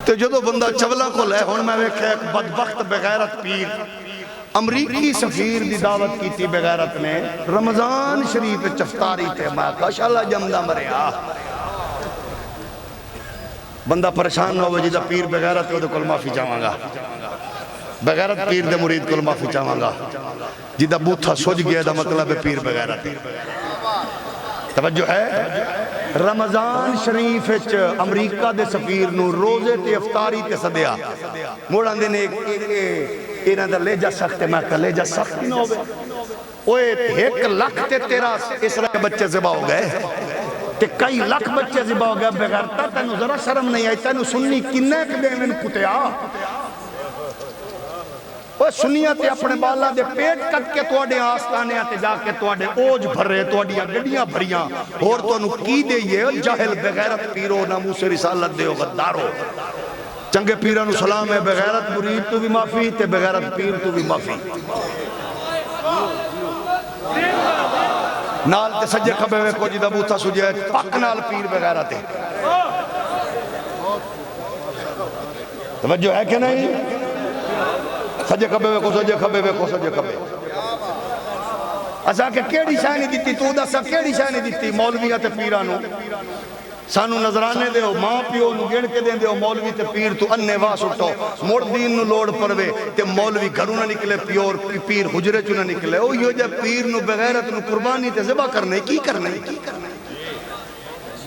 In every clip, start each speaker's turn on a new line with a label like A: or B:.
A: تے جدو بندہ چولا کو لے ہون میں ویکھے ایک بدبخت بغیرت پیر امریکی سفیر دی دعوت کی تھی بغیرت نے رمضان شریف چفتاری تے میں کاشاللہ جمدہ مریا بندہ پریشان نہ ہو جیدہ پیر بغیرت ہے کل معافی چاہاں گا بغیرت پیر دے مرید کل معافی چاہاں گا جیدہ بوتھا سوچ گیا دا مطلب پیر بغیرت ہے توجہ ہے رمضان شریف امریکہ دے سفیر نو روزے تے افطاری تے صدیا موڑان دے نے اینا دا لے جا سخت ہے میں کہا لے جا سخت نہ ہوئے اوے 1 لاکھ تے تیرا اسرائیل کے بچے زبا ہو گئے تے کئی لاکھ بچے زبا ہو گئے بغیرتا تینو ذرا شرم نہیں آئی تینو سنی کنے ایک دے میں کتیا وہ سنیاں تے اپنے بالا دے پیٹ کٹ کے توڑے آستانے آتے جا کے توڑے اوج بھرے توڑیاں گڑیاں بھریاں اور تو انہوں کی دے یہ جاہل بغیرت پیرو ناموس رسالت دے ہو غدارو چنگے پیرانو سلام ہے بغیرت مرید تو بھی معافی تے بغیرت پیر تو بھی معافی نال تے سجے کھبے ہوئے کو جیدہ بوتھا سجے پاک نال پیر بغیرت ہے توجہ ہے کہ نہیں سجے کھبے ہوئے کو سجے کھبے ہوئے کو سجے کھبے اسا کہ کیڑی شاہ نہیں دیتی تو دا سا کیڑی شاہ نہیں دیتی مولویت پیرانو سانو نظرانے دے ہو ماں پیو نو گھڑ کے دیں دے ہو مولوی تے پیر تو اننے واس اٹھو موڑ دین نو لوڑ پروے تے مولوی گھروں نہ نکلے پیور پیر حجرے چو نہ نکلے او یہ جب پیر نو بغیرت نو قربانی تے ذبح کرنے کی کرنے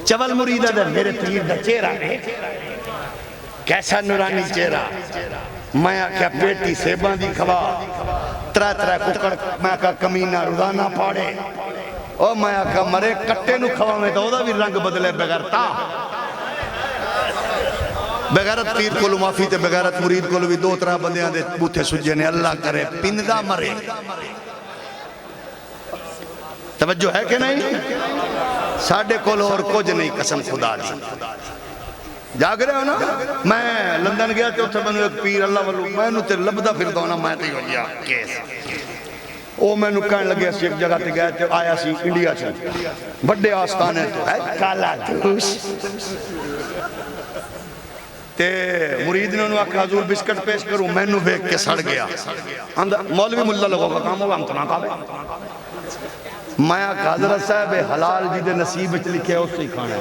A: چول مریدہ دے میرے پیر دا چہرہ ہے کیسا نورانی چہرہ میں کیا پیٹی سیباں دی کھوا ترہ ککڑ میں کہا کمینہ روزانہ پاڑے او میں کہا مرے کٹے نو کھوا میں تو دا بھی رنگ بدلے بغیرتا بغیرت پیر کو معافی تے بغیرت مرید کو بھی 2-3 بندیاں دے بوتھے سجے نے اللہ کرے پندہ مرے توجہ ہے کہ نہیں ساڑھے کول اور کچھ نہیں قسم خدا دی جاگ رہے ہو نا میں لندن گیا تھے اتھے میں ایک پیر اللہ والو میں نو تے لبدہ پھر دونا میں تے ہو گیا کیس او میں نو کہنے لگے ایک جگہ تے گئے تھے آیا سی انڈیا سے بڑے آستانے تو ہے کالا دوش تے مرید نے انہوں آکھا حضور بسکٹ پیش کروں میں نو بیک کے سڑ گیا مولوی ملہ لگو کا کام ہوگا ہم تو نہ کھا بے میں آکھا حضرت صاحب حلال جی دے نصیب اچھ لکھے اس سے ہی کھانے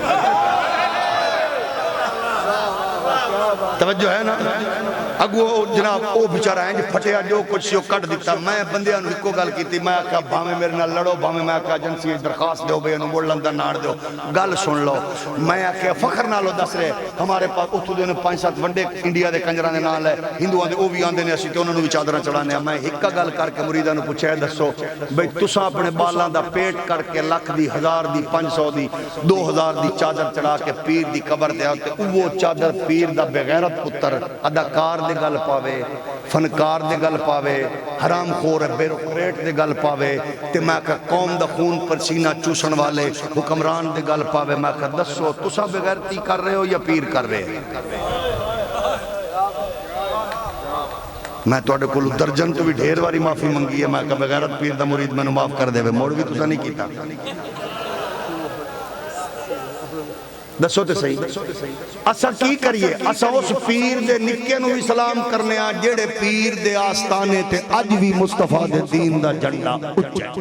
A: توجہ ہے نا اگو جناب او بچارہ ہیں جو پھٹیا جو کچھ سیو کٹ دیتا میں بندیاں نو کو گل کی تھی میں آکھا بھامے میرے نہ لڑو بھامے میں آکھا جنسی درخواست دے ہو بے انہوں موڑ لندن ناڑ دے ہو گل سن لو میں آکھا فخر نہ لو دس رہے ہمارے پاس اتھو دے 5-7 ونڈے انڈیا دے کنجران دے نال ہے ہندوان دے او بھی آندے نے اسی تے انہوں نے بھی چادرہ چڑھانے ہیں میں ہکا گل کر کے مریدہ نو پوچھے دسو بھئی تساں اپنے بالان دا پیٹ کر کے 1,00,000 دی 1,000 دی 500 دی 2,000 دی چادر چڑھا کے پیر دی قبر دے آتے وہ چادر پیر دا بغیرت پتر اداکار دے گل پاوے فنکار دے گل پاوے حرام خور بیروکریٹ دے گل پاوے تے میں کہا قوم دا خون پر سینہ چوسن والے حکمران دے گل پاوے میں کہا دسو تسا بغیرتی کر رہے ہو یا پیر کر رہے میں تو اڈے کلو درجن تو بھی ڈھیر واری معافی منگی ہے میں کہا بغیرت پیر دا مرید میں نو معاف کر دے موڑ بھی تسا نہیں کیتا دسو تے صحیح اسا کی کریے اسا اس پیر دے نکے نو بھی سلام کرنے آ جیڑے پیر دے آستانے تے اج بھی مصطفیٰ دے دین دا جھنڈا اچھا